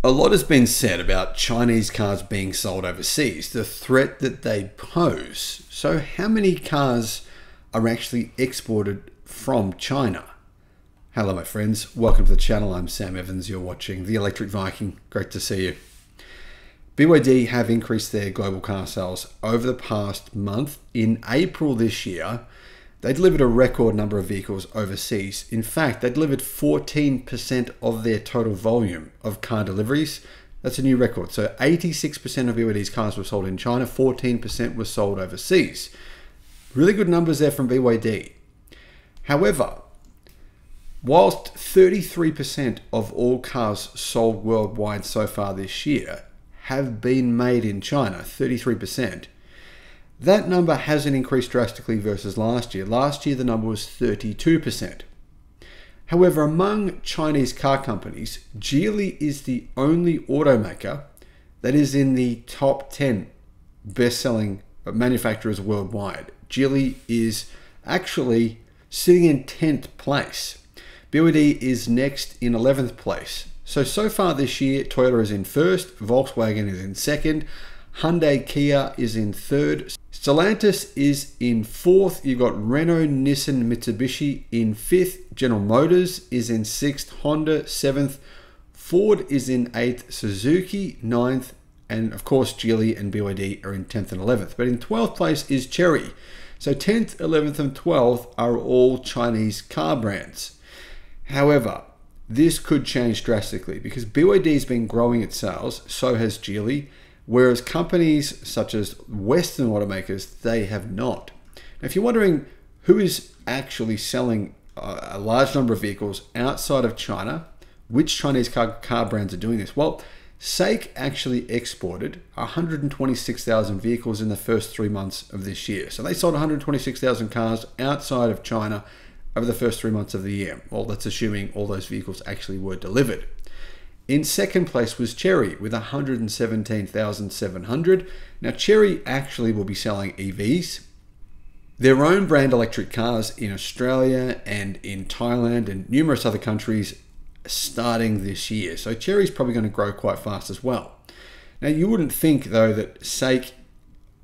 A lot has been said about Chinese cars being sold overseas, the threat that they pose. So how many cars are actually exported from China? Hello my friends, welcome to the channel. I'm Sam Evans, you're watching the Electric Viking. Great to see you. BYD have increased their global car sales over the past month. In April this year, they delivered a record number of vehicles overseas. In fact, they delivered 14% of their total volume of car deliveries. That's a new record. So 86% of BYD's cars were sold in China, 14% were sold overseas. Really good numbers there from BYD. However, whilst 33% of all cars sold worldwide so far this year have been made in China, 33%, that number hasn't increased drastically versus last year. Last year, the number was 32%. However, among Chinese car companies, Geely is the only automaker that is in the top 10 best-selling manufacturers worldwide. Geely is actually sitting in 10th place. BYD is next in 11th place. So far this year, Toyota is in first, Volkswagen is in second, Hyundai Kia is in third, Stellantis is in fourth, you've got Renault, Nissan, Mitsubishi in fifth, General Motors is in sixth, Honda seventh, Ford is in eighth, Suzuki ninth, and of course Geely and BYD are in 10th and 11th. But in 12th place is Chery. So 10th, 11th and 12th are all Chinese car brands. However, this could change drastically because BYD has been growing its sales, so has Geely, whereas companies such as Western automakers, they have not. Now, if you're wondering who is actually selling a large number of vehicles outside of China, which Chinese car brands are doing this? Well, SAIC actually exported 126,000 vehicles in the first 3 months of this year. So they sold 126,000 cars outside of China over the first 3 months of the year. Well, that's assuming all those vehicles actually were delivered. In second place was Chery with 117,700. Now Chery actually will be selling EVs, their own brand electric cars in Australia and in Thailand and numerous other countries starting this year. So Chery's probably going to grow quite fast as well. Now you wouldn't think though that SAIC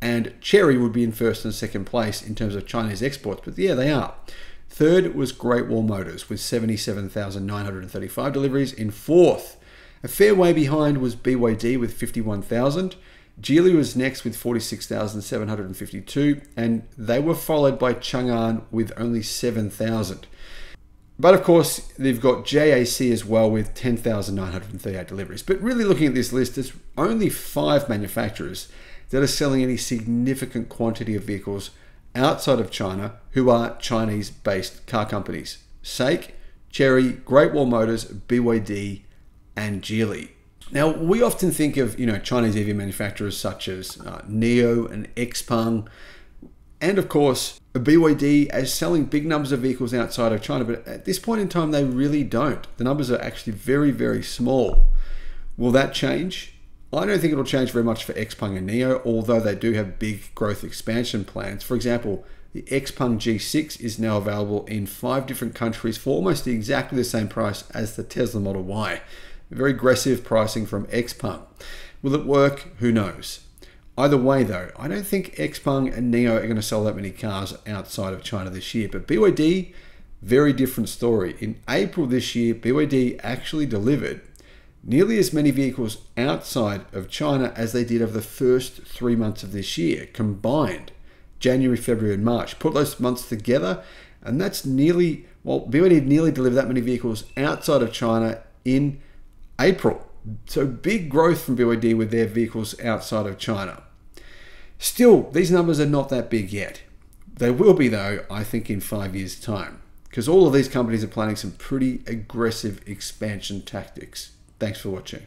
and Chery would be in first and second place in terms of Chinese exports, but yeah, they are. Third was Great Wall Motors with 77,935 deliveries. In fourth, a fair way behind, was BYD with 51,000. Geely was next with 46,752, and they were followed by Chang'an with only 7,000. But of course, they've got JAC as well with 10,938 deliveries. But really looking at this list, there's only 5 manufacturers that are selling any significant quantity of vehicles outside of China who are Chinese-based car companies. SAIC, Chery, Great Wall Motors, BYD, and Geely. Now, we often think of Chinese EV manufacturers such as NIO and XPeng, and of course BYD as selling big numbers of vehicles outside of China, but at this point in time they really don't. The numbers are actually very, very small. Will that change? I don't think it'll change very much for XPeng and NIO, although they do have big growth expansion plans. For example, the XPeng G6 is now available in 5 different countries for almost exactly the same price as the Tesla Model Y. Very aggressive pricing from XPeng. Will it work? Who knows? Either way though, I don't think XPeng and NIO are going to sell that many cars outside of China this year. But BYD, very different story. In April this year, BYD actually delivered nearly as many vehicles outside of China as they did over the first 3 months of this year, combined January, February, and March. Put those months together, and that's nearly, well, BYD nearly delivered that many vehicles outside of China in April. So big growth from BYD with their vehicles outside of China. Still, these numbers are not that big yet. They will be though, I think, in 5 years' time, because all of these companies are planning some pretty aggressive expansion tactics. Thanks for watching.